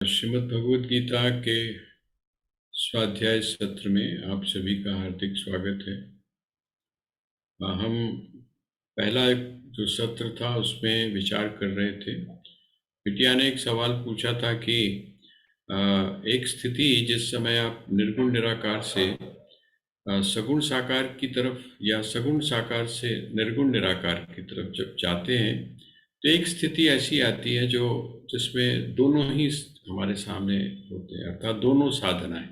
श्रीमद् भगवद गीता के स्वाध्याय सत्र में आप सभी का हार्दिक स्वागत है। हम पहला जो सत्र था उसमें विचार कर रहे थे। बिटिया ने एक सवाल पूछा था कि एक स्थिति जिस समय आप निर्गुण निराकार से सगुण साकार की तरफ या सगुण साकार से निर्गुण निराकार की तरफ जब जाते हैं तो एक स्थिति ऐसी आती है जो जिसमें दोनों ही हमारे सामने होते हैं, अर्थात दोनों साधनाएं।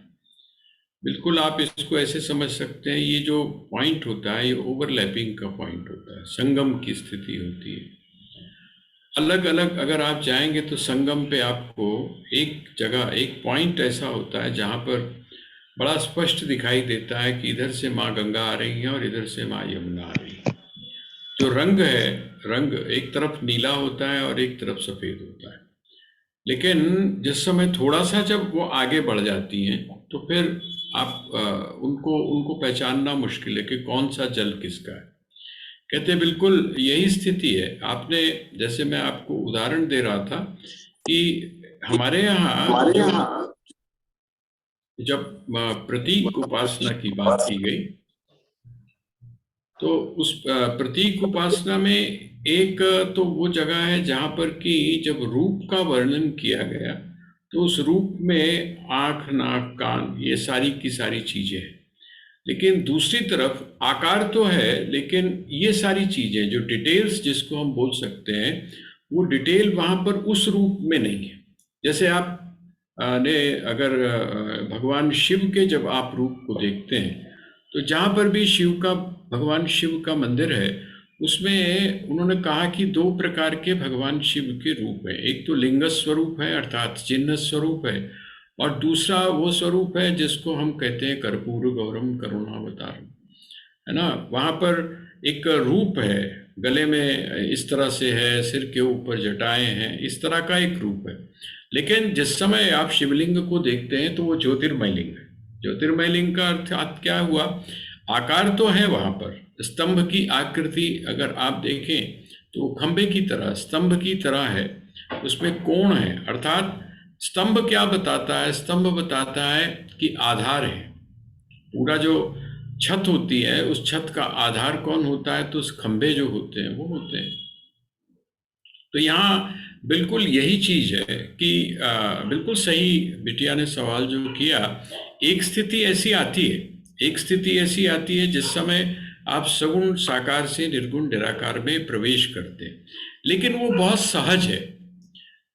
बिल्कुल आप इसको ऐसे समझ सकते हैं, ये जो पॉइंट होता है ये ओवरलैपिंग का पॉइंट होता है, संगम की स्थिति होती है। अलग अलग अगर आप जाएंगे तो संगम पे आपको एक जगह एक पॉइंट ऐसा होता है जहाँ पर बड़ा स्पष्ट दिखाई देता है कि इधर से माँ गंगा आ रही है और इधर से माँ यमुना आ रही है। जो रंग है, रंग एक तरफ नीला होता है और एक तरफ सफ़ेद होता है, लेकिन जिस समय थोड़ा सा जब वो आगे बढ़ जाती हैं तो फिर आप उनको उनको पहचानना मुश्किल है कि कौन सा जल किसका है। कहते हैं बिल्कुल यही स्थिति है। आपने, जैसे मैं आपको उदाहरण दे रहा था कि हमारे यहाँ जब प्रतीक उपासना की बात की गई तो उस प्रतीक उपासना में एक तो वो जगह है जहाँ पर कि जब रूप का वर्णन किया गया तो उस रूप में आँख, नाक, कान, ये सारी की सारी चीजें हैं, लेकिन दूसरी तरफ आकार तो है, लेकिन ये सारी चीजें जो डिटेल्स जिसको हम बोल सकते हैं वो डिटेल वहाँ पर उस रूप में नहीं है। जैसे आप ने अगर भगवान शिव के जब आप रूप को देखते हैं तो जहाँ पर भी शिव का, भगवान शिव का मंदिर है उसमें उन्होंने कहा कि दो प्रकार के भगवान शिव के रूप हैं। एक तो लिंग स्वरूप है अर्थात चिन्ह स्वरूप है, और दूसरा वो स्वरूप है जिसको हम कहते हैं कर्पूर गौरम करुणावतारम, है ना। वहाँ पर एक रूप है, गले में इस तरह से है, सिर के ऊपर जटाएं हैं, इस तरह का एक रूप है। लेकिन जिस समय आप शिवलिंग को देखते हैं तो वो ज्योतिर्मय लिंग है। ज्योतिर्मय लिंग का अर्थात क्या हुआ, आकार तो है वहाँ पर, स्तंभ की आकृति अगर आप देखें तो खंबे की तरह, स्तंभ की तरह है, उसमें कोण है। अर्थात स्तंभ क्या बताता है, स्तंभ बताता है कि आधार है। पूरा जो छत होती है उस छत का आधार कौन होता है, तो उस खंबे जो होते हैं वो होते हैं। तो यहाँ बिल्कुल यही चीज है कि बिल्कुल सही बिटिया ने सवाल जो किया। एक स्थिति ऐसी आती है, एक स्थिति ऐसी आती है जिस समय आप सगुण साकार से निर्गुण निराकार में प्रवेश करते हैं, लेकिन वो बहुत सहज है,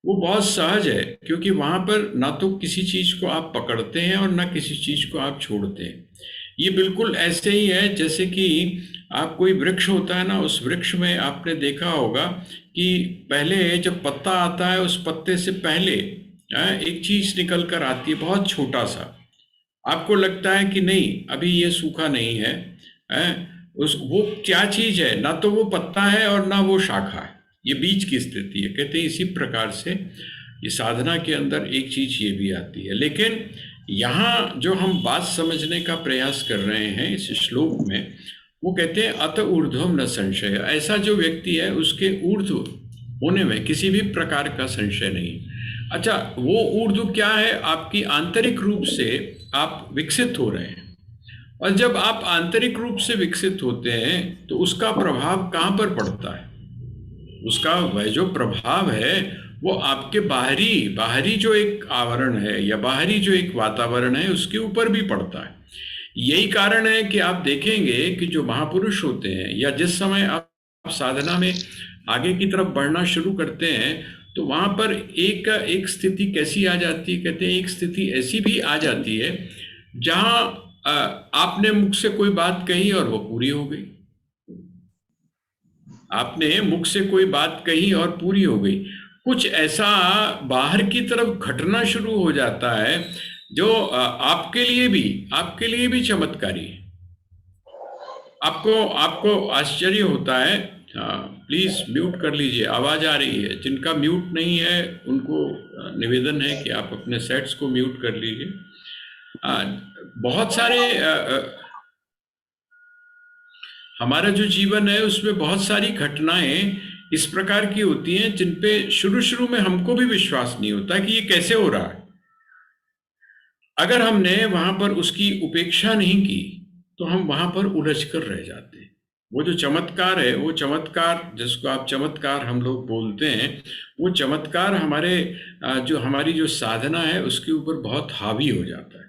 वो बहुत सहज है, क्योंकि वहां पर ना तो किसी चीज को आप पकड़ते हैं और ना किसी चीज को आप छोड़ते हैं। ये बिल्कुल ऐसे ही है जैसे कि आप, कोई वृक्ष होता है ना, उस वृक्ष में आपने देखा होगा कि पहले जब पत्ता आता है उस पत्ते से पहले एक चीज निकल कर आती है, बहुत छोटा सा। आपको लगता है कि नहीं अभी ये सूखा नहीं है, उस वो क्या चीज है, ना तो वो पत्ता है और ना वो शाखा है, ये बीच की स्थिति है। कहते हैं इसी प्रकार से ये साधना के अंदर एक चीज ये भी आती है। लेकिन यहाँ जो हम बात समझने का प्रयास कर रहे हैं इस श्लोक में, वो कहते हैं अत ऊर्ध्वम न संशय। ऐसा जो व्यक्ति है उसके ऊर्ध्व होने में किसी भी प्रकार का संशय नहीं। अच्छा, वो ऊर्ध्व क्या है, आपकी आंतरिक रूप से आप विकसित हो रहे हैं, और जब आप आंतरिक रूप से विकसित होते हैं तो उसका प्रभाव कहाँ पर पड़ता है, उसका वह जो प्रभाव है वो आपके बाहरी बाहरी जो एक आवरण है या बाहरी जो एक वातावरण है उसके ऊपर भी पड़ता है। यही कारण है कि आप देखेंगे कि जो महापुरुष होते हैं या जिस समय आप साधना में आगे की तरफ बढ़ना शुरू करते हैं तो वहां पर एक एक स्थिति कैसी आ जाती है, कहते हैं एक स्थिति ऐसी भी आ जाती है जहां आपने मुख से कोई बात कही और वो पूरी हो गई। आपने मुख से कोई बात कही और पूरी हो गई। कुछ ऐसा बाहर की तरफ घटना शुरू हो जाता है जो आपके लिए भी चमत्कारी है। आपको आपको आश्चर्य होता है। प्लीज म्यूट कर लीजिए, आवाज आ रही है। जिनका म्यूट नहीं है उनको निवेदन है कि आप अपने सेट्स को म्यूट कर लीजिए। बहुत सारे हमारा जो जीवन है उसमें बहुत सारी घटनाएं इस प्रकार की होती हैं जिन पे शुरू शुरू में हमको भी विश्वास नहीं होता कि ये कैसे हो रहा है। अगर हमने वहां पर उसकी उपेक्षा नहीं की तो हम वहां पर उलझ कर रह जाते हैं। वो जो चमत्कार है, वो चमत्कार जिसको आप चमत्कार हम लोग बोलते हैं, वो चमत्कार हमारे जो हमारी जो साधना है उसके ऊपर बहुत हावी हो जाता है।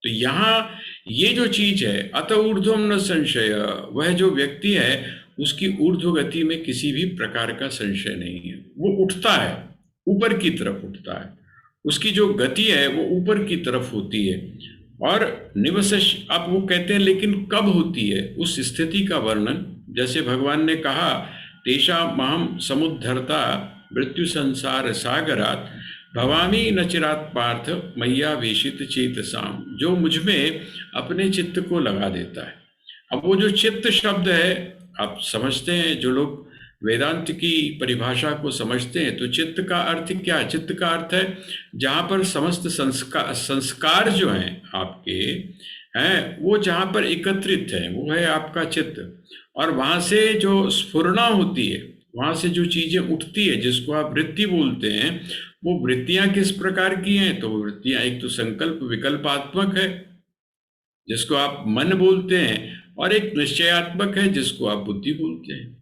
तो यहाँ ये जो चीज है, अत ऊर्ध्वम न संशय, वह जो व्यक्ति है उसकी ऊर्ध्व गति में किसी भी प्रकार का संशय नहीं है। वो उठता है, ऊपर की तरफ उठता है, उसकी जो गति है वो ऊपर की तरफ होती है। और निवसश, आप वो कहते हैं, लेकिन कब होती है उस स्थिति का वर्णन, जैसे भगवान ने कहा, तेषा महम समुद्धरता मृत्यु संसार सागरात भवामी न चिरात पार्थ मैया वेशित चेतसाम, जो मुझ में अपने चित्त को लगा देता है। अब वो जो चित्त शब्द है, आप समझते हैं, जो लोग वेदांत की परिभाषा को समझते हैं, तो चित्त का अर्थ क्या है? चित्त का अर्थ है जहां पर समस्त संस्कार जो हैं आपके हैं, वो जहां पर एकत्रित है, वो है आपका चित्त। और वहां से जो स्फुरना होती है, वहां से जो चीजें उठती है, जिसको आप वृत्ति बोलते हैं, वो वृत्तियां किस प्रकार की हैं? तो वो वृत्तियां एक तो संकल्प विकल्पात्मक है जिसको आप मन बोलते हैं, और एक निश्चयात्मक है जिसको आप बुद्धि बोलते हैं।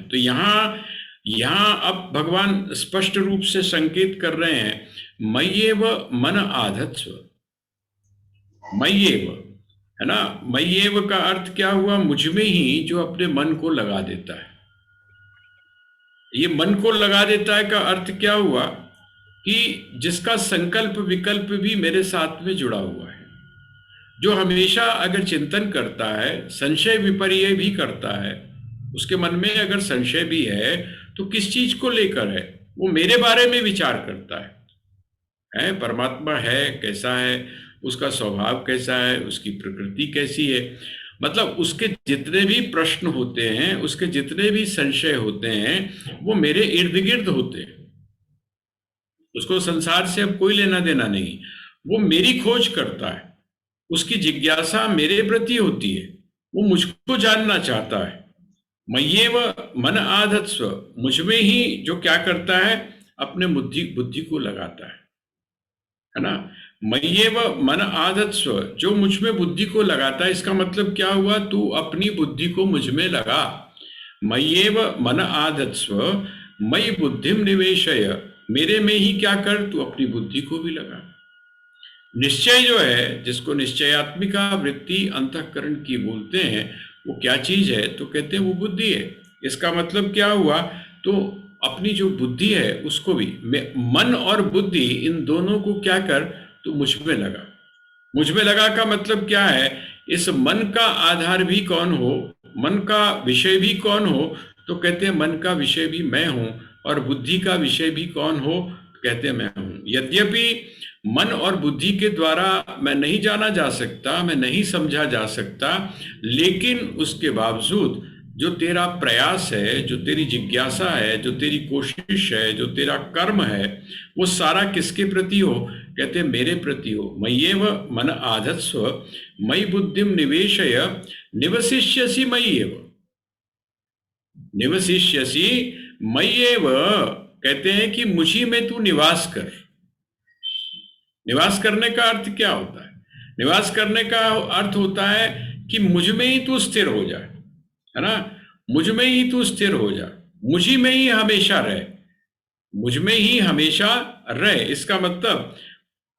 तो यहाँ अब भगवान स्पष्ट रूप से संकेत कर रहे हैं, मय्येव मन आधत्स्व। मय्येव है ना, मय्येव का अर्थ क्या हुआ? मुझ में ही जो अपने मन को लगा देता है। ये मन को लगा देता है का अर्थ क्या हुआ? कि जिसका संकल्प विकल्प भी मेरे साथ में जुड़ा हुआ है, जो हमेशा अगर चिंतन करता है, संशय विपर्य भी करता है, उसके मन में अगर संशय भी है तो किस चीज को लेकर है? वो मेरे बारे में विचार करता है परमात्मा है कैसा है, उसका स्वभाव कैसा है, उसकी प्रकृति कैसी है, मतलब उसके जितने भी प्रश्न होते हैं, उसके जितने भी संशय होते हैं, वो मेरे इर्द गिर्द होते हैं। उसको संसार से अब कोई लेना देना नहीं, वो मेरी खोज करता है, उसकी जिज्ञासा मेरे प्रति होती है, वो मुझको जानना चाहता है। मय्येव मन आधत्स्व, मुझ में ही जो क्या करता है? अपने बुद्धि को लगाता है ना। मय्येव मन आधत्स्व, जो मुझ में बुद्धि को लगाता है, इसका मतलब क्या हुआ? तू अपनी बुद्धि को मुझ में लगा। मय्येव मन आधत्स्व मयि बुद्धिम निवेशय, मेरे में ही क्या कर? तू अपनी बुद्धि को भी लगा। निश्चय जो है, जिसको निश्चयात्मिका वृत्ति अंतःकरण की बोलते हैं, वो क्या चीज है? तो कहते हैं वो बुद्धि है। इसका मतलब क्या हुआ? तो अपनी जो बुद्धि है उसको भी, मन और बुद्धि, इन दोनों को क्या कर? तो मुझ में लगा। मुझ में लगा का मतलब क्या है? इस मन का आधार भी कौन हो, मन का विषय भी कौन हो? तो कहते हैं मन का विषय भी मैं हूं, और बुद्धि का विषय भी कौन हो? कहते हैं मैं हूं। यद्यपि मन और बुद्धि के द्वारा मैं नहीं जाना जा सकता, मैं नहीं समझा जा सकता, लेकिन उसके बावजूद जो तेरा प्रयास है, जो तेरी जिज्ञासा है, जो तेरी कोशिश है, जो तेरा कर्म है, वो सारा किसके प्रति हो? कहते हैं मेरे प्रति हो। मय्येव मन आधत्स्व मयि बुद्धिम निवेशय निवसिष्यसि मय्येव। निवसिष्यसि मय्येव कहते हैं कि मुझी में तू निवास कर। निवास करने का अर्थ क्या होता है? निवास करने का अर्थ होता है कि मुझ में ही तू स्थिर हो जाए, है ना। मुझ में ही तू स्थिर हो जा, मुझी में ही हमेशा रहे, मुझ में ही हमेशा रहे। इसका मतलब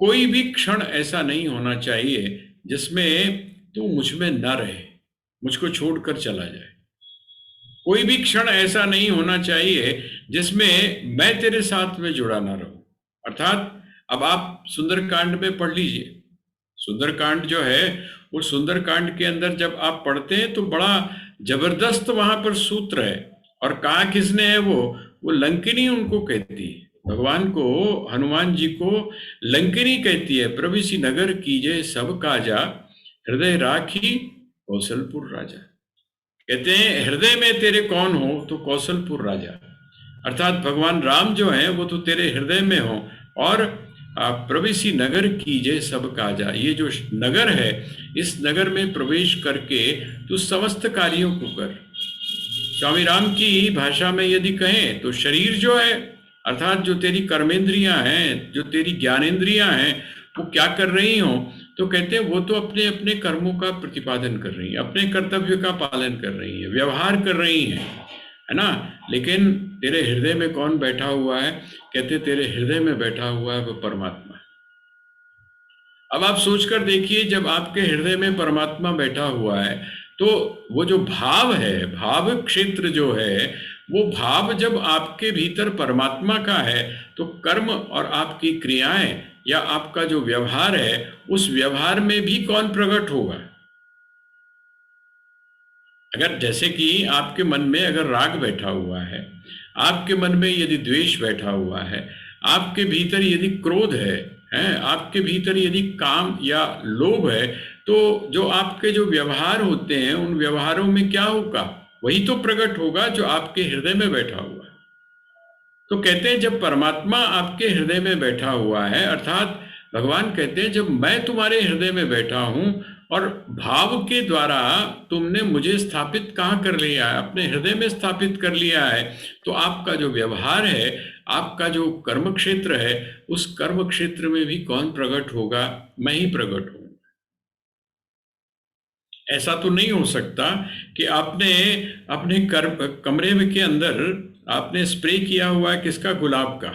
कोई भी क्षण ऐसा नहीं होना चाहिए जिसमें तू मुझ में न रहे, मुझको छोड़कर चला जाए। कोई भी क्षण ऐसा नहीं होना चाहिए जिसमें मैं तेरे साथ में जुड़ा ना रहूं। अर्थात अब आप सुंदरकांड में पढ़ लीजिए, सुंदरकांड जो है, वो सुंदरकांड के अंदर जब आप पढ़ते हैं तो बड़ा जबरदस्त वहां पर सूत्र है। और कहा किसने है? वो लंकिनी उनको कहती है, भगवान को, हनुमान जी को लंकिनी कहती है। प्रविशि नगर कीजे सब काजा, हृदय राखी कौशलपुर राजा। कहते हैं हृदय में तेरे कौन हो? तो कौशलपुर राजा, अर्थात भगवान राम जो है वो तो तेरे हृदय में हो। और प्रवेशी नगर कीजे सब काजा, ये जो नगर है, इस नगर में प्रवेश करके तू समस्त कार्यों को कर। स्वामी राम की भाषा में यदि कहें तो शरीर जो है, अर्थात जो तेरी कर्मेंद्रियां हैं, जो तेरी ज्ञानेंद्रियां हैं, वो क्या कर रही हो, तो कहते हैं वो तो अपने अपने कर्मों का प्रतिपादन कर रही हैं, अपने कर्तव्य का पालन कर रही हैं, व्यवहार कर रही हैं, है ना। लेकिन तेरे हृदय में कौन बैठा हुआ है, कहते तेरे हृदय में बैठा हुआ है वो परमात्मा। अब आप सोचकर देखिए, जब आपके हृदय में परमात्मा बैठा हुआ है तो वो जो भाव है, भाव क्षेत्र जो है, वो भाव जब आपके भीतर परमात्मा का है तो कर्म और आपकी क्रियाएं या आपका जो व्यवहार है, उस व्यवहार में भी कौन प्रकट होगा। अगर जैसे कि आपके मन में अगर राग बैठा हुआ है, आपके मन में यदि द्वेष बैठा हुआ है, आपके भीतर यदि क्रोध है, आपके भीतर यदि काम या लोभ है, तो जो आपके जो व्यवहार होते हैं उन व्यवहारों में क्या होगा, वही तो प्रकट होगा जो आपके हृदय में बैठा हुआ है। तो कहते हैं जब परमात्मा आपके हृदय में बैठा हुआ है, अर्थात भगवान कहते हैं जब मैं तुम्हारे हृदय में बैठा हूं और भाव के द्वारा तुमने मुझे स्थापित कहाँ कर लिया है, अपने हृदय में स्थापित कर लिया है, तो आपका जो व्यवहार है, आपका जो कर्म क्षेत्र है, उस कर्म क्षेत्र में भी कौन प्रकट होगा, मैं ही प्रकट हूं। ऐसा तो नहीं हो सकता कि आपने अपने कमरे में के अंदर आपने स्प्रे किया हुआ है किसका, गुलाब का।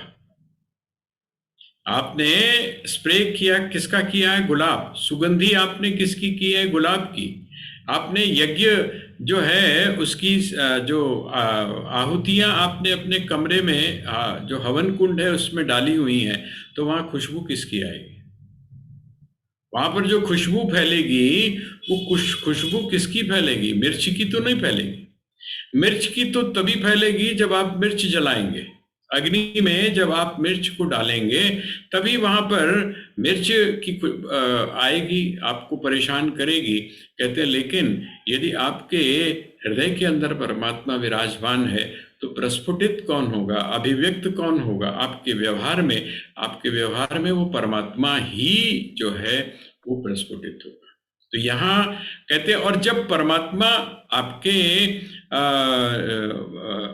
आपने स्प्रे किया किसका किया है, गुलाब। सुगंधी आपने किसकी की है, गुलाब की। आपने यज्ञ जो है उसकी जो आहुतियां आपने अपने कमरे में जो हवन कुंड है उसमें डाली हुई हैं, तो वहां खुशबू किसकी आएगी, वहां पर जो खुशबू फैलेगी वो खुशबू किसकी फैलेगी, मिर्च की तो नहीं फैलेगी। मिर्च की तो तभी फैलेगी जब आप मिर्च जलाएंगे, अग्नि में जब आप मिर्च को डालेंगे तभी वहां पर मिर्च की आएगी, आपको परेशान करेगी। कहते हैं लेकिन यदि आपके हृदय के अंदर परमात्मा विराजमान है तो प्रस्फुटित कौन होगा, अभिव्यक्त कौन होगा आपके व्यवहार में, आपके व्यवहार में वो परमात्मा ही जो है वो प्रस्फुटित होगा। तो यहाँ कहते हैं और जब परमात्मा आपके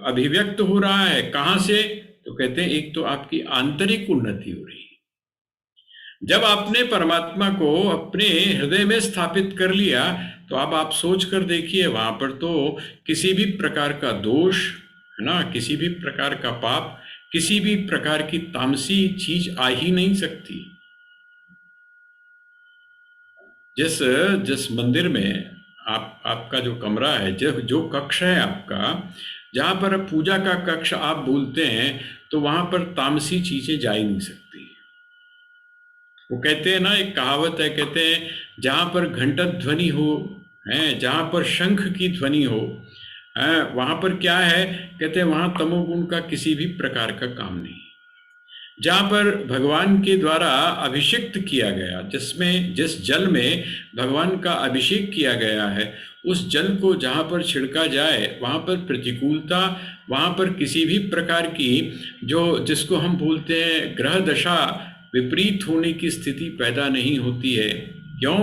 अभिव्यक्त हो रहा है, कहाँ से, तो कहते हैं एक तो आपकी आंतरिक उन्नति हो रही है। जब आपने परमात्मा को अपने हृदय में स्थापित कर लिया तो अब आप सोच कर देखिए, वहां पर तो किसी भी प्रकार का दोष है ना, किसी भी प्रकार का पाप, किसी भी प्रकार की तामसी चीज आ ही नहीं सकती। जिस जिस मंदिर में आपका जो कमरा है, जो कक्ष है आपका, जहाँ पर पूजा का कक्ष आप बोलते हैं, तो वहाँ पर तामसी चीजें जा ही नहीं सकती। वो कहते हैं ना, एक कहावत है, कहते हैं जहाँ पर घंटत ध्वनि हो, है जहाँ पर शंख की ध्वनि हो, है वहाँ पर क्या है, कहते हैं वहाँ तमोगुण का किसी भी प्रकार का काम नहीं। जहाँ पर भगवान के द्वारा अभिषिक्त किया गया, जिसमें जिस जल में भगवान का अभिषेक किया गया है, उस जल को जहाँ पर छिड़का जाए वहाँ पर प्रतिकूलता, वहाँ पर किसी भी प्रकार की जो जिसको हम बोलते हैं ग्रह दशा विपरीत होने की स्थिति पैदा नहीं होती है। क्यों?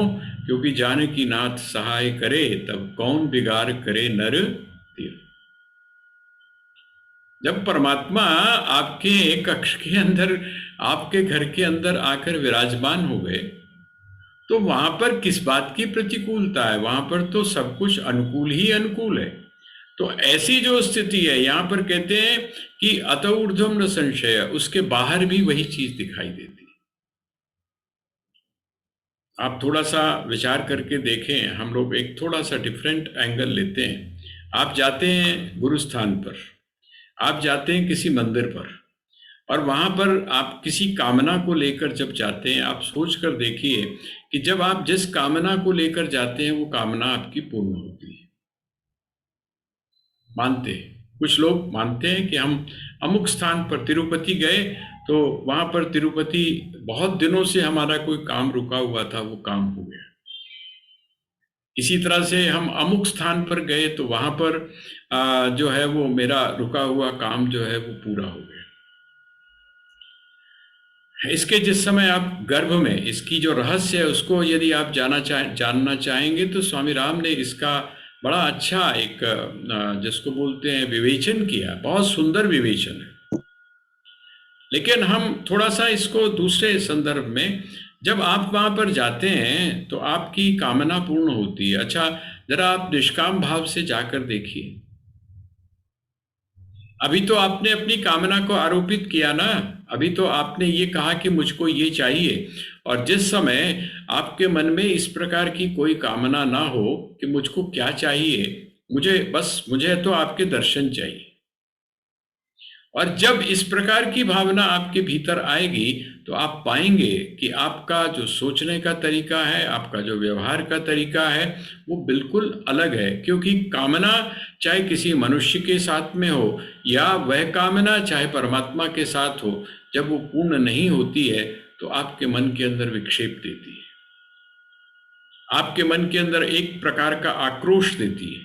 क्योंकि जानकी नाथ सहाय करे तब कौन बिगाड़ करे नर तीर। जब परमात्मा आपके कक्ष के अंदर, आपके घर के अंदर आकर विराजमान हो गए, तो वहां पर किस बात की प्रतिकूलता है, वहां पर तो सब कुछ अनुकूल ही अनुकूल है। तो ऐसी जो स्थिति है, यहां पर कहते हैं कि अत ऊर्ध्वम न संशय, उसके बाहर भी वही चीज दिखाई देती है। आप थोड़ा सा विचार करके देखें, हम लोग एक थोड़ा सा डिफरेंट एंगल लेते हैं। आप जाते हैं गुरु स्थान पर, आप जाते हैं किसी मंदिर पर, और वहां पर आप किसी कामना को लेकर जब जाते हैं, आप सोच कर देखिए कि जब आप जिस कामना को लेकर जाते हैं वो कामना आपकी पूर्ण होती है। मानते हैं, कुछ लोग मानते हैं कि हम अमुक स्थान पर तिरुपति गए तो वहां पर तिरुपति बहुत दिनों से हमारा कोई काम रुका हुआ था, वो काम हो गया। इसी तरह से हम अमुक स्थान पर गए तो वहां पर जो है वो मेरा रुका हुआ काम जो है वो पूरा हो गया। इसके जिस समय आप गर्भ में इसकी जो रहस्य है उसको यदि आप जानना चाहेंगे तो स्वामी राम ने इसका बड़ा अच्छा एक जिसको बोलते हैं विवेचन किया, बहुत सुंदर विवेचन है। लेकिन हम थोड़ा सा इसको दूसरे संदर्भ में, जब आप वहां पर जाते हैं तो आपकी कामना पूर्ण होती है। अच्छा, जरा आप निष्काम भाव से जाकर देखिए। अभी तो आपने अपनी कामना को आरोपित किया ना, अभी तो आपने ये कहा कि मुझको ये चाहिए। और जिस समय आपके मन में इस प्रकार की कोई कामना ना हो कि मुझको क्या चाहिए, मुझे तो आपके दर्शन चाहिए। और जब इस प्रकार की भावना आपके भीतर आएगी तो आप पाएंगे कि आपका जो सोचने का तरीका है, आपका जो व्यवहार का तरीका है, वो बिल्कुल अलग है। क्योंकि कामना चाहे किसी मनुष्य के साथ में हो या वह कामना चाहे परमात्मा के साथ हो, जब वो पूर्ण नहीं होती है तो आपके मन के अंदर विक्षेप देती है, आपके मन के अंदर एक प्रकार का आक्रोश देती है,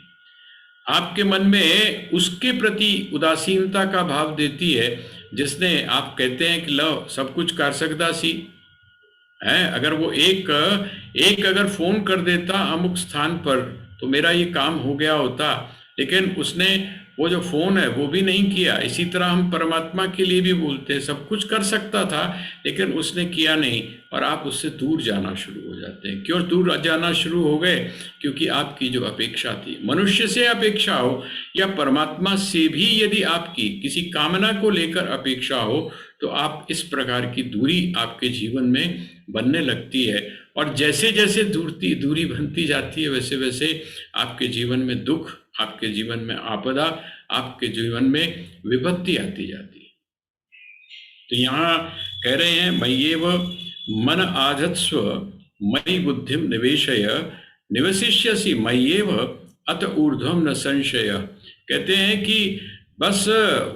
आपके मन में उसके प्रति उदासीनता का भाव देती है, जिसने आप कहते हैं कि लो सब कुछ कर सकता सी है। अगर वो एक एक अगर फोन कर देता अमुक स्थान पर तो मेरा ये काम हो गया होता, लेकिन उसने वो जो फोन है वो भी नहीं किया। इसी तरह हम परमात्मा के लिए भी बोलते हैं, सब कुछ कर सकता था लेकिन उसने किया नहीं, और आप उससे दूर जाना शुरू हो जाते हैं। क्यों दूर जाना शुरू हो गए? क्योंकि आपकी जो अपेक्षा थी, मनुष्य से अपेक्षा हो या परमात्मा से भी यदि आपकी किसी कामना को लेकर अपेक्षा हो, तो आप इस प्रकार की दूरी आपके जीवन में बनने लगती है। और जैसे जैसे दूरी बनती जाती है, वैसे वैसे आपके जीवन में दुख, आपके जीवन में आपदा, आपके जीवन में विपत्ति आती जाती है। तो यहाँ कह रहे हैं मय्येव मन आधत्स्व मयि बुद्धिम निवेशय निवसिष्यसि मय्येव अत ऊर्ध्वम न संशय। कहते हैं कि बस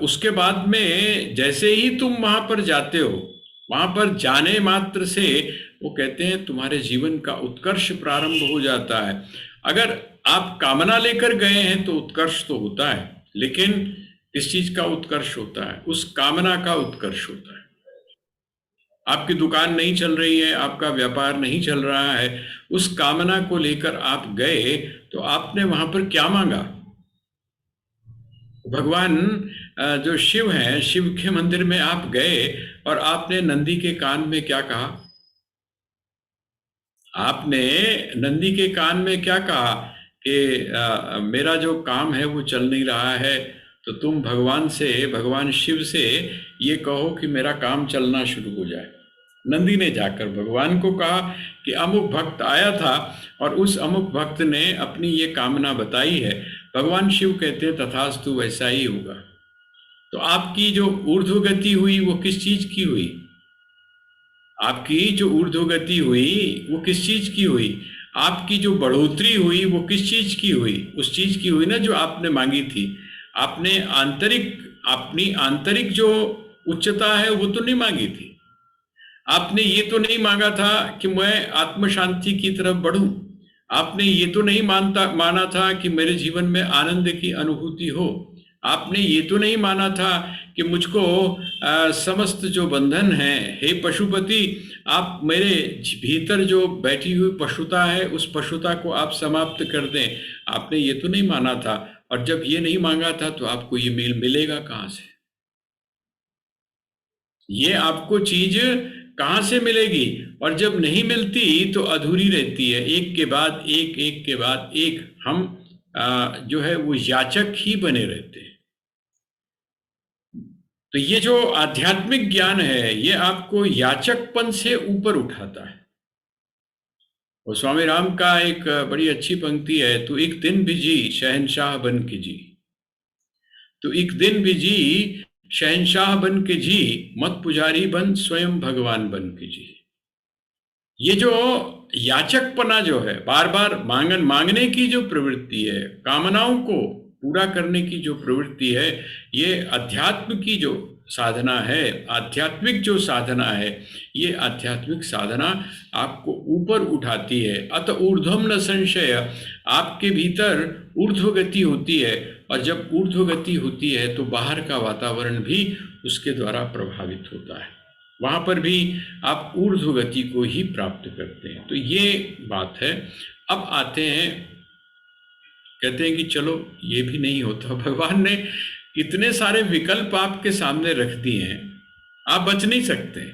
उसके बाद में जैसे ही तुम वहां पर जाते हो, वहां पर जाने मात्र से वो कहते हैं तुम्हारे जीवन का उत्कर्ष प्रारंभ हो जाता है। अगर आप कामना लेकर गए हैं तो उत्कर्ष तो होता है, लेकिन किस चीज का उत्कर्ष होता है? उस कामना का उत्कर्ष होता है। आपकी दुकान नहीं चल रही है, आपका व्यापार नहीं चल रहा है, उस कामना को लेकर आप गए तो आपने वहां पर क्या मांगा? भगवान जो शिव हैं, शिव के मंदिर में आप गए और आपने नंदी के कान में क्या कहा? आपने नंदी के कान में क्या कहा कि मेरा जो काम है वो चल नहीं रहा है, तो तुम भगवान शिव से ये कहो कि मेरा काम चलना शुरू हो जाए। नंदी ने जाकर भगवान को कहा कि अमुक भक्त आया था और उस अमुक भक्त ने अपनी ये कामना बताई है। भगवान शिव कहते हैं तथास्तु, वैसा ही होगा। तो आपकी जो ऊर्ध्व गति हुई वो किस चीज की हुई? आपकी जो ऊर्ध्वगति हुई वो किस चीज की हुई? आपकी जो बढ़ोतरी हुई वो किस चीज की हुई? उस चीज की हुई ना जो आपने मांगी थी। आपने अपनी आंतरिक जो उच्चता है वो तो नहीं मांगी थी। आपने ये तो नहीं मांगा था कि मैं आत्म शांति की तरफ बढ़ूं। आपने ये तो नहीं माना था कि मेरे जीवन में आनंद की अनुभूति हो। आपने ये तो नहीं माना था कि मुझको समस्त जो बंधन है, हे पशुपति, आप मेरे भीतर जो बैठी हुई पशुता है उस पशुता को आप समाप्त कर दें। आपने ये तो नहीं माना था। और जब ये नहीं मांगा था तो आपको ये मिलेगा कहाँ से? ये आपको चीज कहाँ से मिलेगी? और जब नहीं मिलती तो अधूरी रहती है, एक के बाद एक, एक के बाद एक। हम जो है वो याचक ही बने रहते हैं। तो ये जो आध्यात्मिक ज्ञान है ये आपको याचकपन से ऊपर उठाता है। और स्वामी राम का एक बड़ी अच्छी पंक्ति है, तो एक दिन भी जी शहंशाह बन के जी। तो एक दिन भी जी शहंशाह बन के जी, मत पुजारी बन स्वयं भगवान बन के जी। ये जो याचकपना जो है, बार बार मांगने की जो प्रवृत्ति है, कामनाओं को पूरा करने की जो प्रवृत्ति है, ये अध्यात्म की जो साधना है, आध्यात्मिक जो साधना है, ये आध्यात्मिक साधना आपको ऊपर उठाती है। अत ऊर्ध्वम न संशय, आपके भीतर ऊर्ध्व गति होती है। और जब ऊर्ध्व गति होती है तो बाहर का वातावरण भी उसके द्वारा प्रभावित होता है, वहां पर भी आप ऊर्ध्व गति को ही प्राप्त करते हैं। तो ये बात है। अब आते हैं कहते हैं कि चलो ये भी नहीं होता, भगवान ने इतने सारे विकल्प आपके सामने रख दिए हैं, आप बच नहीं सकते।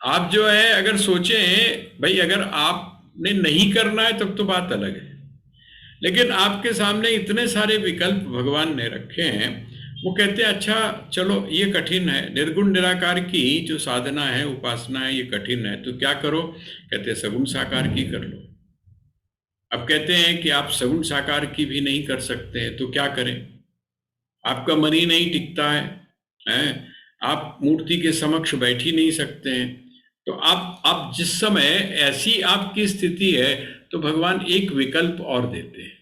आप जो है अगर सोचें भाई अगर आपने नहीं करना है तब तो बात अलग है, लेकिन आपके सामने इतने सारे विकल्प भगवान ने रखे हैं। वो कहते हैं अच्छा चलो ये कठिन है, निर्गुण निराकार की जो साधना है, उपासना है, ये कठिन है, तो क्या करो? कहते हैं सगुण साकार की कर लो। अब कहते हैं कि आप सगुण साकार की भी नहीं कर सकते तो क्या करें? आपका मन ही नहीं टिकता है? आप मूर्ति के समक्ष बैठ ही नहीं सकते हैं। तो आप जिस समय ऐसी आपकी स्थिति है तो भगवान एक विकल्प और देते हैं।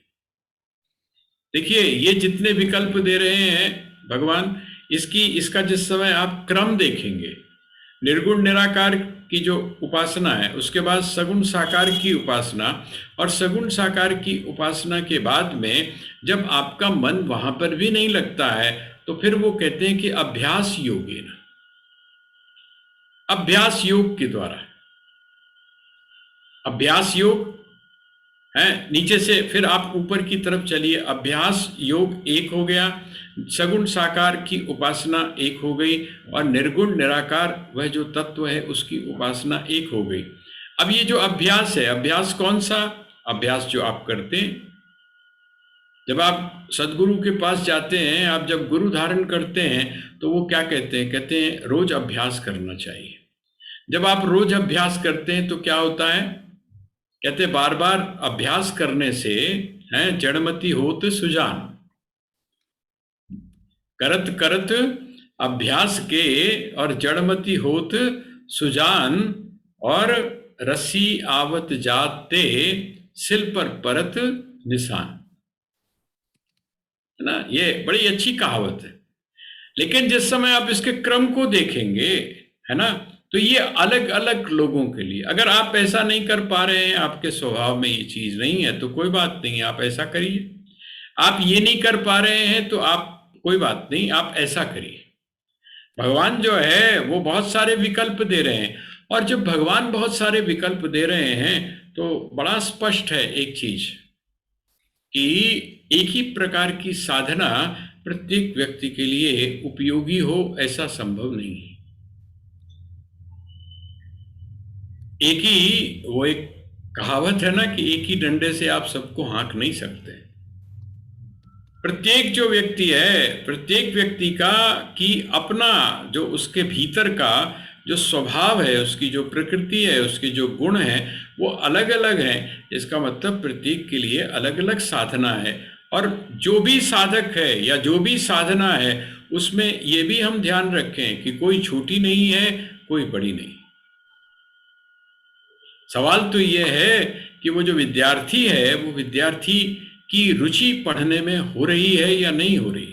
देखिए ये जितने विकल्प दे रहे हैं भगवान, इसका जिस समय आप क्रम देखेंगे, निर्गुण निराकार की जो उपासना है, उसके बाद सगुण साकार की उपासना, और सगुण साकार की उपासना के बाद में जब आपका मन वहां पर भी नहीं लगता है तो फिर वो कहते हैं कि अभ्यास योगेन, अभ्यास योग के द्वारा, अभ्यास योग है नीचे से फिर आप ऊपर की तरफ चलिए। अभ्यास योग एक हो गया, सगुण साकार की उपासना एक हो गई, और निर्गुण निराकार वह जो तत्व है उसकी उपासना एक हो गई। अब ये जो अभ्यास है, अभ्यास कौन सा? अभ्यास जो आप करते हैं जब आप सदगुरु के पास जाते हैं, आप जब गुरु धारण करते हैं तो वो क्या कहते हैं? कहते हैं रोज अभ्यास करना चाहिए। जब आप रोज अभ्यास करते हैं तो क्या होता है? कहते बार बार अभ्यास करने से है जड़मति होत सुजान, करत करत अभ्यास के और जड़मति होत सुजान, और रसी आवत जाते सिल पर परत निशान, है ना? ये बड़ी अच्छी कहावत है। लेकिन जिस समय आप इसके क्रम को देखेंगे, है ना, तो ये अलग अलग लोगों के लिए, अगर आप ऐसा नहीं कर पा रहे हैं, आपके स्वभाव में ये चीज नहीं है तो कोई बात नहीं, आप ऐसा करिए। आप ये नहीं कर पा रहे हैं तो आप कोई बात नहीं, आप ऐसा करिए। भगवान जो है वो बहुत सारे विकल्प दे रहे हैं, और जब भगवान बहुत सारे विकल्प दे रहे हैं तो बड़ा स्पष्ट है एक चीज कि एक ही प्रकार की साधना प्रत्येक व्यक्ति के लिए उपयोगी हो ऐसा संभव नहीं है। एक कहावत है ना कि एक ही डंडे से आप सबको हाँक नहीं सकते। प्रत्येक जो व्यक्ति है, प्रत्येक व्यक्ति का कि अपना जो उसके भीतर का जो स्वभाव है, उसकी जो प्रकृति है, उसके जो गुण है वो अलग अलग है। इसका मतलब प्रत्येक के लिए अलग अलग साधना है, और जो भी साधक है या जो भी साधना है उसमें ये भी हम ध्यान रखें कि कोई छोटी नहीं है, कोई बड़ी नहीं। सवाल तो ये है कि वो जो विद्यार्थी है, वो विद्यार्थी की रुचि पढ़ने में हो रही है या नहीं हो रही।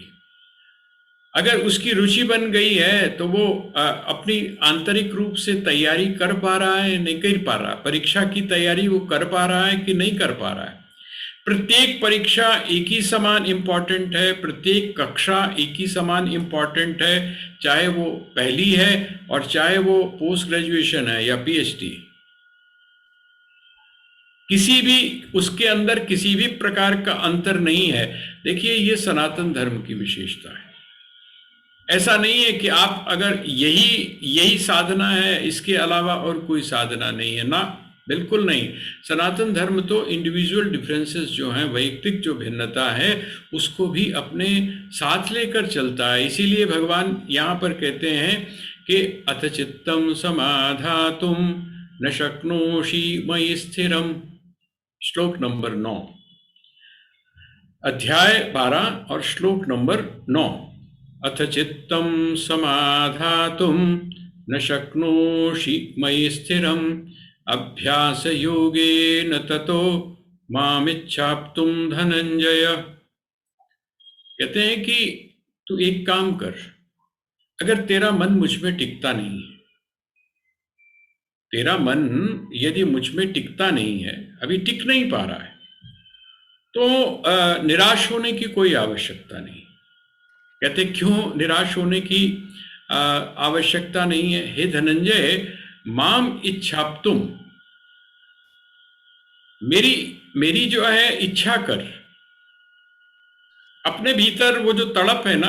अगर उसकी रुचि बन गई है तो वो अपनी आंतरिक रूप से तैयारी कर पा रहा है, नहीं कर पा रहा, परीक्षा की तैयारी वो कर पा रहा है कि नहीं कर पा रहा है। प्रत्येक परीक्षा एक ही समान इम्पॉर्टेंट है, प्रत्येक कक्षा एक ही समान इम्पॉर्टेंट है, चाहे वो पहली है और चाहे वो पोस्ट ग्रेजुएशन है या पीएचडी। किसी भी उसके अंदर किसी भी प्रकार का अंतर नहीं है। देखिए ये सनातन धर्म की विशेषता है। ऐसा नहीं है कि आप अगर यही साधना है, इसके अलावा और कोई साधना नहीं है, ना, बिल्कुल नहीं। सनातन धर्म तो इंडिविजुअल डिफरेंसेस जो हैं, वैयक्तिक जो भिन्नता है उसको भी अपने साथ लेकर चलता है। इसीलिए भगवान यहाँ पर कहते हैं कि अथ चित्तम समाधातुम न शक्नोषि मयि स्थिरम। श्लोक नंबर 9, अध्याय 12 और श्लोक नंबर 9। अथ चित्तम समाधातुम न शक्नोषि मयि स्थिरम अभ्यास योगेन ततो मामिच्छाप्तुम धनंजय। कहते हैं कि तू एक काम कर, अगर तेरा मन मुझ में टिकता नहीं है, तेरा मन यदि मुझ में टिकता नहीं है, अभी टिक नहीं पा रहा है, तो निराश होने की कोई आवश्यकता नहीं। कहते क्यों निराश होने की आवश्यकता नहीं है? हे धनंजय, माम इच्छाप्तुम, मेरी मेरी जो है इच्छा कर, अपने भीतर वो जो तड़प है ना,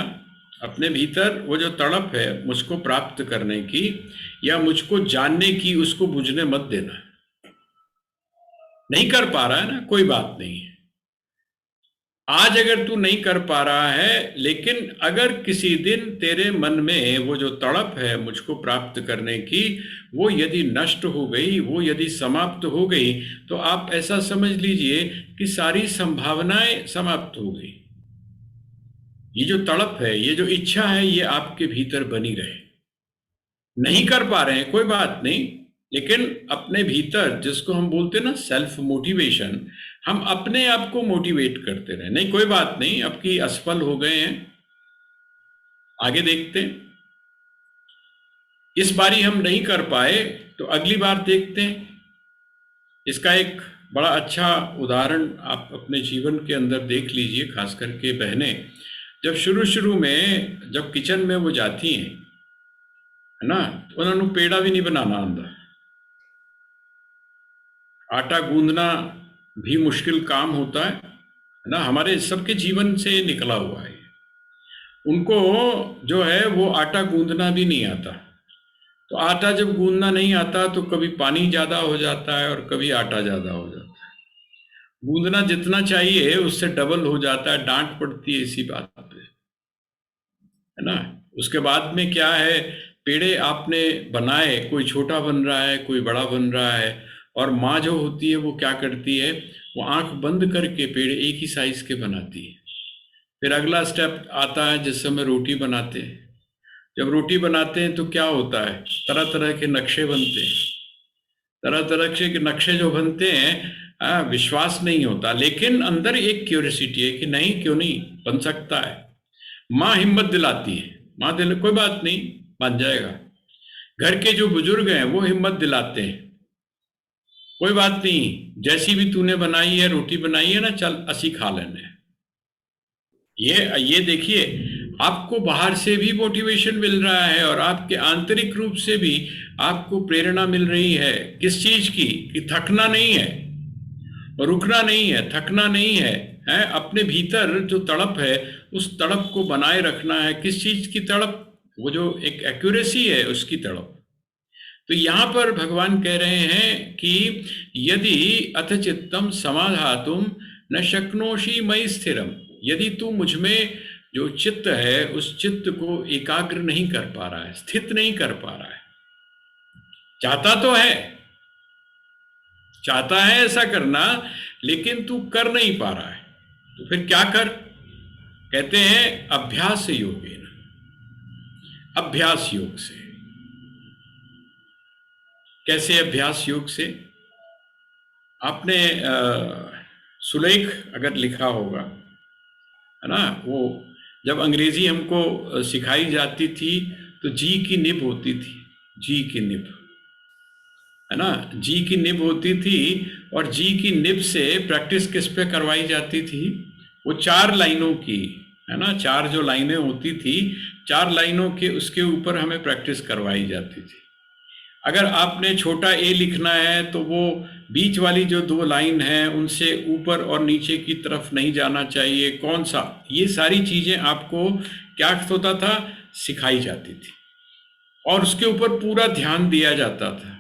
अपने भीतर वो जो तड़प है मुझको प्राप्त करने की या मुझको जानने की, उसको बुझने मत देना। नहीं कर पा रहा है ना, कोई बात नहीं है। आज अगर तू नहीं कर पा रहा है, लेकिन अगर किसी दिन तेरे मन में वो जो तड़प है मुझको प्राप्त करने की, वो यदि नष्ट हो गई, वो यदि समाप्त हो गई, तो आप ऐसा समझ लीजिए कि सारी संभावनाएं समाप्त हो गई। ये जो तड़प है, ये जो इच्छा है, ये आपके भीतर बनी रहे। नहीं कर पा रहे हैं, कोई बात नहीं, लेकिन अपने भीतर, जिसको हम बोलते हैं ना सेल्फ मोटिवेशन, हम अपने आप को मोटिवेट करते रहे। नहीं कोई बात नहीं, अब की असफल हो गए हैं, आगे देखते हैं। इस बारी हम नहीं कर पाए तो अगली बार देखते हैं। इसका एक बड़ा अच्छा उदाहरण आप अपने जीवन के अंदर देख लीजिए, खास करके बहनें जब शुरू शुरू में जब किचन में वो जाती हैं, है ना, तो उन्होंने पेड़ा भी नहीं बनाना आंदा। आटा गूंदना भी मुश्किल काम होता है ना, हमारे सबके जीवन से निकला हुआ है। उनको जो है वो आटा गूंदना भी नहीं आता। तो आटा जब गूंदना नहीं आता तो कभी पानी ज़्यादा हो जाता है और कभी आटा ज़्यादा हो जाता है। गूंदना जितना चाहिए उससे डबल हो जाता है, डांट पड़ती है इसी बात पे, है ना। उसके बाद में क्या है, पेड़े आपने बनाए, कोई छोटा बन रहा है, कोई बड़ा बन रहा है, और माँ जो होती है वो क्या करती है, वो आंख बंद करके पेड़े एक ही साइज के बनाती है। फिर अगला स्टेप आता है जिस समय रोटी बनाते हैं। जब रोटी बनाते हैं तो क्या होता है, तरह तरह के नक्शे बनते हैं। तरह तरह के नक्शे जो बनते हैं, विश्वास नहीं होता, लेकिन अंदर एक क्यूरियोसिटी है कि नहीं, क्यों नहीं बन सकता है। माँ हिम्मत दिलाती है, माँ दिल कोई बात नहीं, बन जाएगा। घर के जो बुजुर्ग हैं वो हिम्मत दिलाते हैं, कोई बात नहीं, जैसी भी तूने बनाई है, रोटी बनाई है ना, चल असी खा लेने। ये देखिए, आपको बाहर से भी मोटिवेशन मिल रहा है और आपके आंतरिक रूप से भी आपको प्रेरणा मिल रही है। किस चीज की, कि थकना नहीं है, रुकना नहीं है, थकना नहीं है, है अपने भीतर जो तड़प है उस तड़प को बनाए रखना है। किस चीज की तड़प, वो जो एक एक्यूरेसी है उसकी तड़प। तो यहां पर भगवान कह रहे हैं कि यदि अथ चित्तम समाधातुम न शक्नोषि मयि स्थिरम, यदि तू मुझ में जो चित्त है उस चित्त को एकाग्र नहीं कर पा रहा है, स्थित नहीं कर पा रहा है। चाहता तो है, चाहता है ऐसा करना, लेकिन तू कर नहीं पा रहा है, तो फिर क्या कर, कहते हैं अभ्यास योगेन, अभ्यास योग से। कैसे अभ्यास योग से, आपने सुलेख अगर लिखा होगा, है ना, वो जब अंग्रेजी हमको सिखाई जाती थी तो जी की निब होती थी, जी की निब, है ना, जी की निब होती थी। और जी की निब से प्रैक्टिस किस पे करवाई जाती थी, वो 4 लाइनों की, है ना, 4 जो लाइनें होती थी, 4 लाइनों के उसके ऊपर हमें प्रैक्टिस करवाई जाती थी। अगर आपने छोटा ए लिखना है तो वो बीच वाली जो 2 लाइन है उनसे ऊपर और नीचे की तरफ नहीं जाना चाहिए, कौन सा, ये सारी चीज़ें आपको क्या होता था, सिखाई जाती थी और उसके ऊपर पूरा ध्यान दिया जाता था।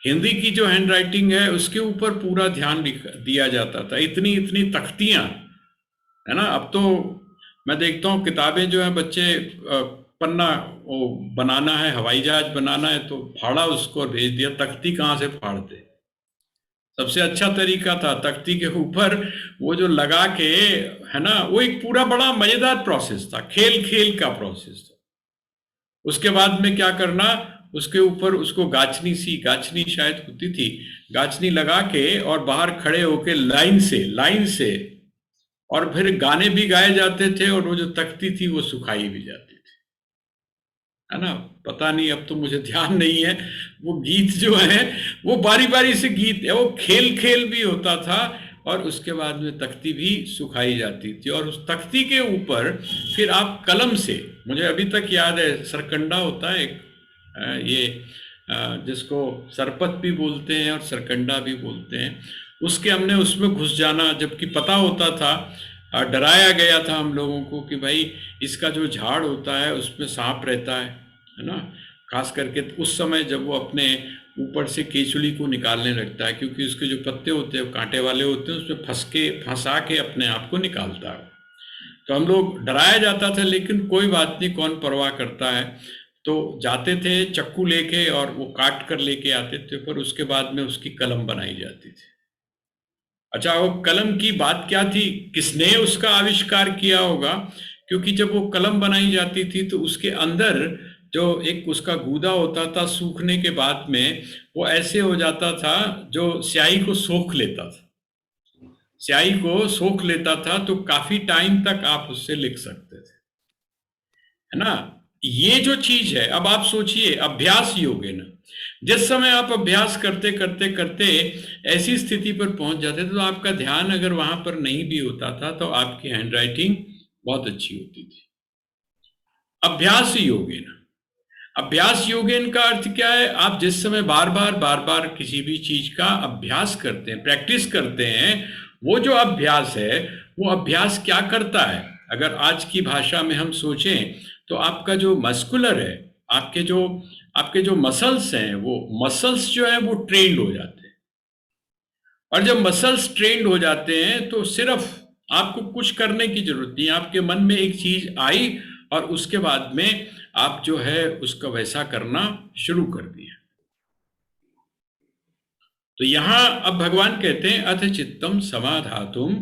हिंदी की जो हैंड राइटिंग है उसके ऊपर पूरा ध्यान दिया जाता था। इतनी इतनी तख्तियाँ, है ना। अब तो मैं देखता हूँ किताबें जो है, बच्चे पन्ना वो बनाना है, हवाई जहाज बनाना है तो फाड़ा उसको और भेज दिया। तख्ती कहाँ से फाड़ते, सबसे अच्छा तरीका था तख्ती के ऊपर वो जो लगा के, है ना, वो एक पूरा बड़ा मजेदार प्रोसेस था, खेल खेल का प्रोसेस था। उसके बाद में क्या करना, उसके ऊपर उसको गाछनी शायद होती थी, गाछनी लगा के और बाहर खड़े होके लाइन से, और फिर गाने भी गाए जाते थे और वो जो तख्ती थी वो सुखाई भी जाती थी, है ना। पता नहीं, अब तो मुझे ध्यान नहीं है, वो गीत जो है वो बारी बारी से गीत है, वो खेल खेल भी होता था और उसके बाद में तख्ती भी सुखाई जाती थी। और उस तख्ती के ऊपर फिर आप कलम से, मुझे अभी तक याद है, सरकंडा होता है एक, ये जिसको सरपत भी बोलते हैं और सरकंडा भी बोलते हैं, उसके हमने उसमें घुस जाना, जबकि पता होता था, डराया गया था हम लोगों को कि भाई इसका जो झाड़ होता है उसमें सांप रहता है ना। खास करके उस समय जब वो अपने ऊपर से केचुली को निकालने लगता है, क्योंकि उसके जो पत्ते होते हैं कांटे वाले होते हैं, उसमें फंसा के अपने आप को निकालता है। तो हम लोग डराया जाता था, लेकिन कोई बात नहीं, कौन परवाह करता है। तो जाते थे चक्कू लेके और वो काट कर लेके आते थे, पर उसके बाद में उसकी कलम बनाई जाती थी। अच्छा, वो कलम की बात क्या थी, किसने उसका आविष्कार किया होगा? क्योंकि जब वो कलम बनाई जाती थी तो उसके अंदर जो एक उसका गूदा होता था, सूखने के बाद में वो ऐसे हो जाता था, जो स्याही को सोख लेता था। स्याही को सोख लेता था, तो काफी टाइम तक आप उससे लिख सकते थे, है ना। ये जो चीज है, अब आप सोचिए, अभ्यास योग है ना। जिस समय आप अभ्यास करते करते करते ऐसी स्थिति पर पहुंच जाते थे, तो आपका ध्यान अगर वहां पर नहीं भी होता था तो आपकी हैंडराइटिंग बहुत अच्छी होती थी। अभ्यास योगेन, अभ्यास योगेन का अर्थ क्या है? आप जिस समय बार बार किसी भी चीज का अभ्यास करते हैं, प्रैक्टिस करते हैं, वो जो अभ्यास है, वो अभ्यास क्या करता है? अगर आज की भाषा में हम सोचें तो आपका जो मस्कुलर है, आपके जो मसल्स हैं, वो मसल्स जो है वो ट्रेंड हो जाते हैं। और जब मसल्स ट्रेंड हो जाते हैं तो सिर्फ आपको कुछ करने की जरूरत नहीं, आपके मन में एक चीज आई और उसके बाद में आप जो है उसका वैसा करना शुरू कर दिया। तो यहां अब भगवान कहते हैं, अथ चित्तम समाधातुम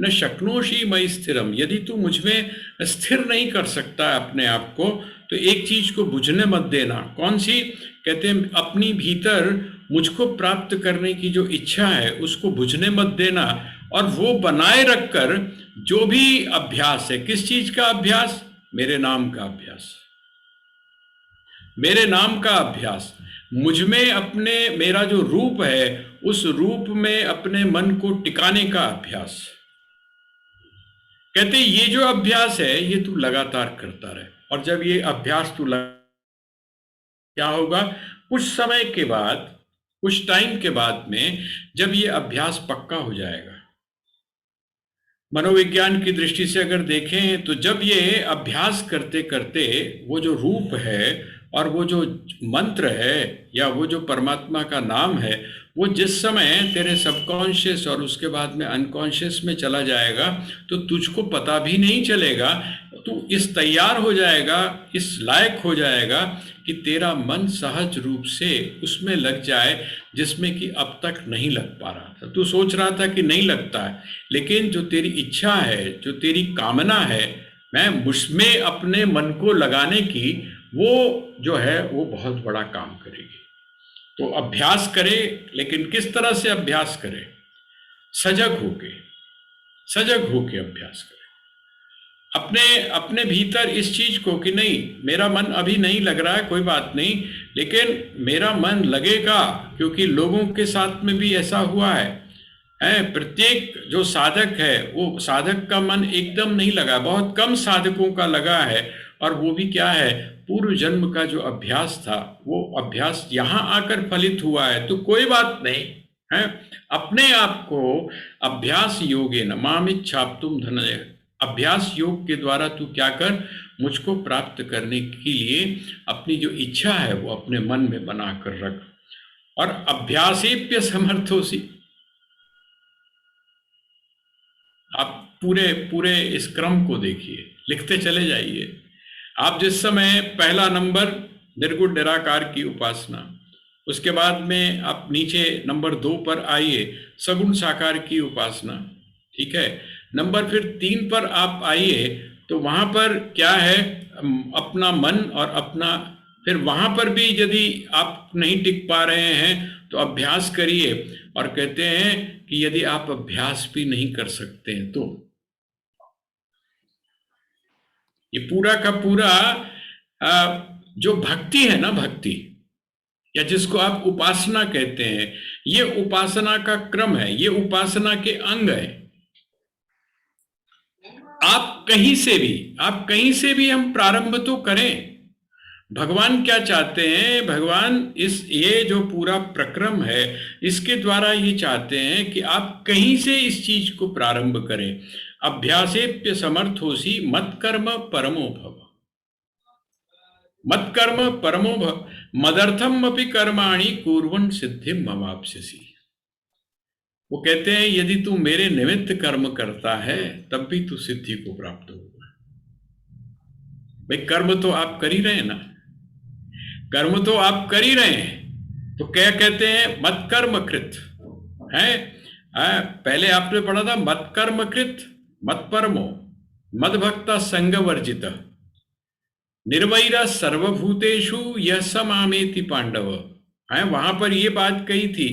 न शक्नोषि मयि स्थिरम, यदि तू मुझ में स्थिर नहीं कर सकता अपने आप को, तो एक चीज को बुझने मत देना। कौन सी? कहते हैं अपनी भीतर मुझको प्राप्त करने की जो इच्छा है उसको बुझने मत देना, और वो बनाए रखकर जो भी अभ्यास है, किस चीज का अभ्यास? मेरे नाम का अभ्यास, मेरे नाम का अभ्यास, मुझ में अपने, मेरा जो रूप है उस रूप में अपने मन को टिकाने का अभ्यास। कहते ये जो अभ्यास है ये तू लगातार करता रहे, और जब ये अभ्यास क्या होगा, कुछ समय के बाद, कुछ टाइम के बाद में जब ये अभ्यास पक्का हो जाएगा, मनोविज्ञान की दृष्टि से अगर देखें तो जब ये अभ्यास करते करते वो जो रूप है और वो जो मंत्र है या वो जो परमात्मा का नाम है, वो जिस समय तेरे सबकॉन्शियस और उसके बाद में अनकॉन्शियस में चला जाएगा तो तुझको पता भी नहीं चलेगा। तू इस तैयार हो जाएगा, इस लायक हो जाएगा कि तेरा मन सहज रूप से उसमें लग जाए, जिसमें कि अब तक नहीं लग पा रहा था। तू सोच रहा था कि नहीं लगता है, लेकिन जो तेरी इच्छा है, जो तेरी कामना है, मैं मुझमें अपने मन को लगाने की, वो जो है वो बहुत बड़ा काम करेगी। तो अभ्यास करे, लेकिन किस तरह से अभ्यास करे? सजग होके, सजग होके अभ्यास करे। अपने अपने भीतर इस चीज को कि नहीं, मेरा मन अभी नहीं लग रहा है, कोई बात नहीं, लेकिन मेरा मन लगेगा, क्योंकि लोगों के साथ में भी ऐसा हुआ है। प्रत्येक जो साधक है, वो साधक का मन एकदम नहीं लगा, बहुत कम साधकों का लगा है, और वो भी क्या है, पूर्व जन्म का जो अभ्यास था वो अभ्यास यहाँ आकर फलित हुआ है। तो कोई बात नहीं है, अपने आप को अभ्यास योगेन मामिच्छाप्तुम धनंजय, अभ्यास योग के द्वारा तू क्या कर, मुझको प्राप्त करने के लिए अपनी जो इच्छा है वो अपने मन में बना कर रख। और अभ्यासेप्य समर्थोसी, आप पूरे पूरे इस क्रम को देखिए, लिखते चले जाइए। आप जिस समय पहला नंबर निर्गुण निराकार की उपासना, उसके बाद में आप नीचे नंबर 2 पर आइए, सगुण साकार की उपासना, ठीक है। नंबर फिर 3 पर आप आइए, तो वहां पर क्या है, अपना मन और अपना, फिर वहां पर भी यदि आप नहीं टिक पा रहे हैं तो अभ्यास करिए। और कहते हैं कि यदि आप अभ्यास भी नहीं कर सकते हैं तो ये पूरा का पूरा जो भक्ति है ना, भक्ति या जिसको आप उपासना कहते हैं, ये उपासना का क्रम है, ये उपासना के अंग है। आप कहीं से भी हम प्रारंभ तो करें, भगवान क्या चाहते हैं? भगवान ये जो पूरा प्रक्रम है, इसके द्वारा ये चाहते हैं कि आप कहीं से इस चीज को प्रारंभ करें। अभ्यासेप्य समर्थोसी मत कर्म परमो भव। मत कर्म परमो भव मदर्थम अपि कर्माणि कुर्वन् सिद्धिं मवाप्स्यसि। वो कहते हैं यदि तू मेरे निमित्त कर्म करता है तब भी तू सिद्धि को प्राप्त होगा। भाई कर्म तो आप कर ही रहे हैं ना, कर्म तो आप कर ही रहे हैं, तो क्या कहते हैं? मत कर्म कृत है। पहले आपने पढ़ा था मत कर्म कृत मत परमो मद भक्ता संग वर्जित निर्वैरा सर्वभूतेषु यह स मामेति पांडव है। वहां पर ये बात कही थी।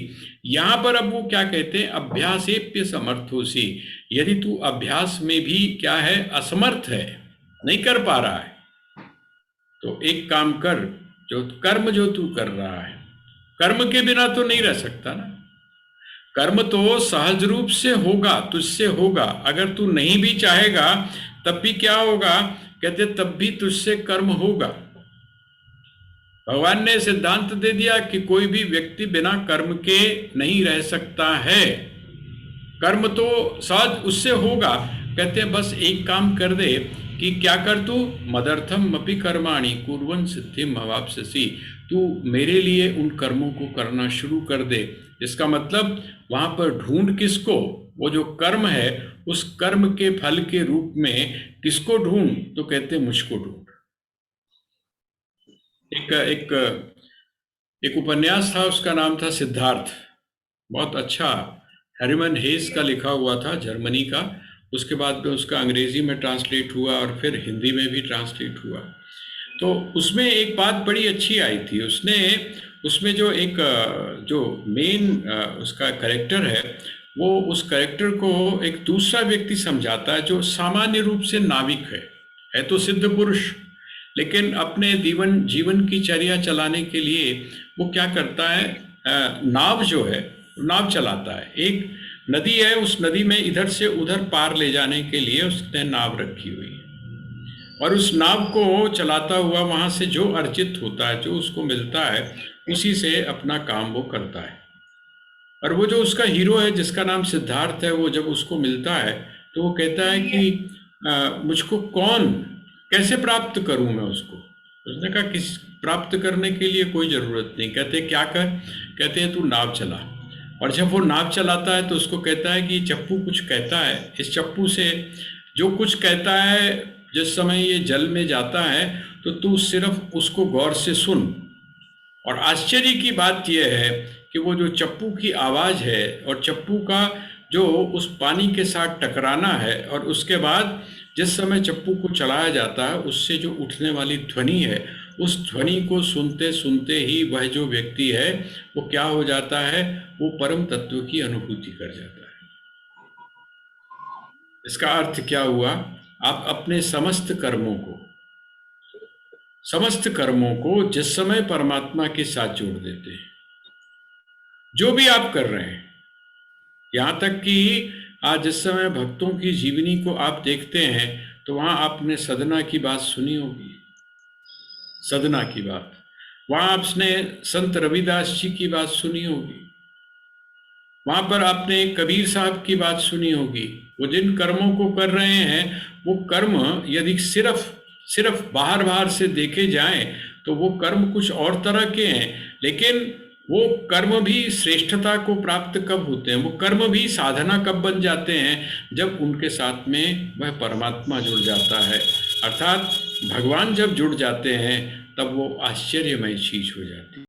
यहां पर अब वो क्या कहते हैं? अभ्यासेप्य समर्थोसी। यदि तू अभ्यास में भी क्या है? असमर्थ है, नहीं कर पा रहा है, तो एक काम कर, जो कर्म जो तू कर रहा है, कर्म के बिना तो नहीं रह सकता ना। कर्म तो सहज रूप से होगा, तुझसे होगा। अगर तू नहीं भी चाहेगा तब भी क्या होगा? कहते तब भी तुझसे कर्म होगा। भगवान ने सिद्धांत दे दिया कि कोई भी व्यक्ति बिना कर्म के नहीं रह सकता है। कर्म तो सहज उससे होगा। कहते हैं बस एक काम कर दे कि क्या कर तू? मदर्थम अपि कर्माणि कुर्वन् सिद्धिं मवाप्स्यसि। तू मेरे लिए उन कर्मों को करना शुरू कर दे। इसका मतलब वहां पर ढूंढ किसको? वो जो कर्म है उस कर्म के फल के रूप में किसको ढूंढ? तो कहते मुझको ढूंढ। एक एक एक उपन्यास था, उसका नाम था सिद्धार्थ। बहुत अच्छा, हेरमन हेस का लिखा हुआ था, जर्मनी का। उसके बाद में उसका अंग्रेजी में ट्रांसलेट हुआ और फिर हिंदी में भी ट्रांसलेट हुआ। तो उसमें एक बात बड़ी अच्छी आई थी। उसमें जो एक जो मेन उसका कैरेक्टर है, वो उस कैरेक्टर को एक दूसरा व्यक्ति समझाता है जो सामान्य रूप से नाविक है तो सिद्ध पुरुष, लेकिन अपने जीवन की चर्या चलाने के लिए वो क्या करता है? नाव जो है, नाव चलाता है। एक नदी है, उस नदी में इधर से उधर पार ले जाने के लिए उसने नाव रखी हुई है, और उस नाव को चलाता हुआ वहां से जो अर्जित होता है, जो उसको मिलता है, उसी से अपना काम वो करता है। और वो जो उसका हीरो है जिसका नाम सिद्धार्थ है, वो जब उसको मिलता है तो वो कहता है कि मुझको कैसे प्राप्त करूं मैं उसको? उसने कहा किस प्राप्त करने के लिए कोई ज़रूरत नहीं। कहते क्या कर? कहते हैं तू नाव चला। और जब वो नाव चलाता है तो उसको कहता है कि चप्पू कुछ कहता है, इस चप्पू से जो कुछ कहता है जिस समय ये जल में जाता है तो तू सिर्फ उसको गौर से सुन। और आश्चर्य की बात यह है कि वो जो चप्पू की आवाज़ है और चप्पू का जो उस पानी के साथ टकराना है, और उसके बाद जिस समय चप्पू को चलाया जाता है उससे जो उठने वाली ध्वनि है, उस ध्वनि को सुनते सुनते ही वह जो व्यक्ति है वो क्या हो जाता है? वो परम तत्व की अनुभूति कर जाता है। इसका अर्थ क्या हुआ? आप अपने समस्त कर्मों को जिस समय परमात्मा के साथ जोड़ देते हैं, जो भी आप कर रहे हैं, यहाँ तक कि आज जिस समय भक्तों की जीवनी को आप देखते हैं तो वहाँ आपने सदना की बात सुनी होगी, सदना की बात। वहाँ आपने संत रविदास जी की बात सुनी होगी, वहाँ पर आपने कबीर साहब की बात सुनी होगी। वो जिन कर्मों को कर रहे हैं, वो कर्म यदि सिर्फ बाहर से देखे जाएं तो वो कर्म कुछ और तरह के हैं, लेकिन वो कर्म भी श्रेष्ठता को प्राप्त कब होते हैं? वो कर्म भी साधना कब बन जाते हैं? जब उनके साथ में वह परमात्मा जुड़ जाता है, अर्थात भगवान जब जुड़ जाते हैं तब वो आश्चर्यमय चीज हो जाती है।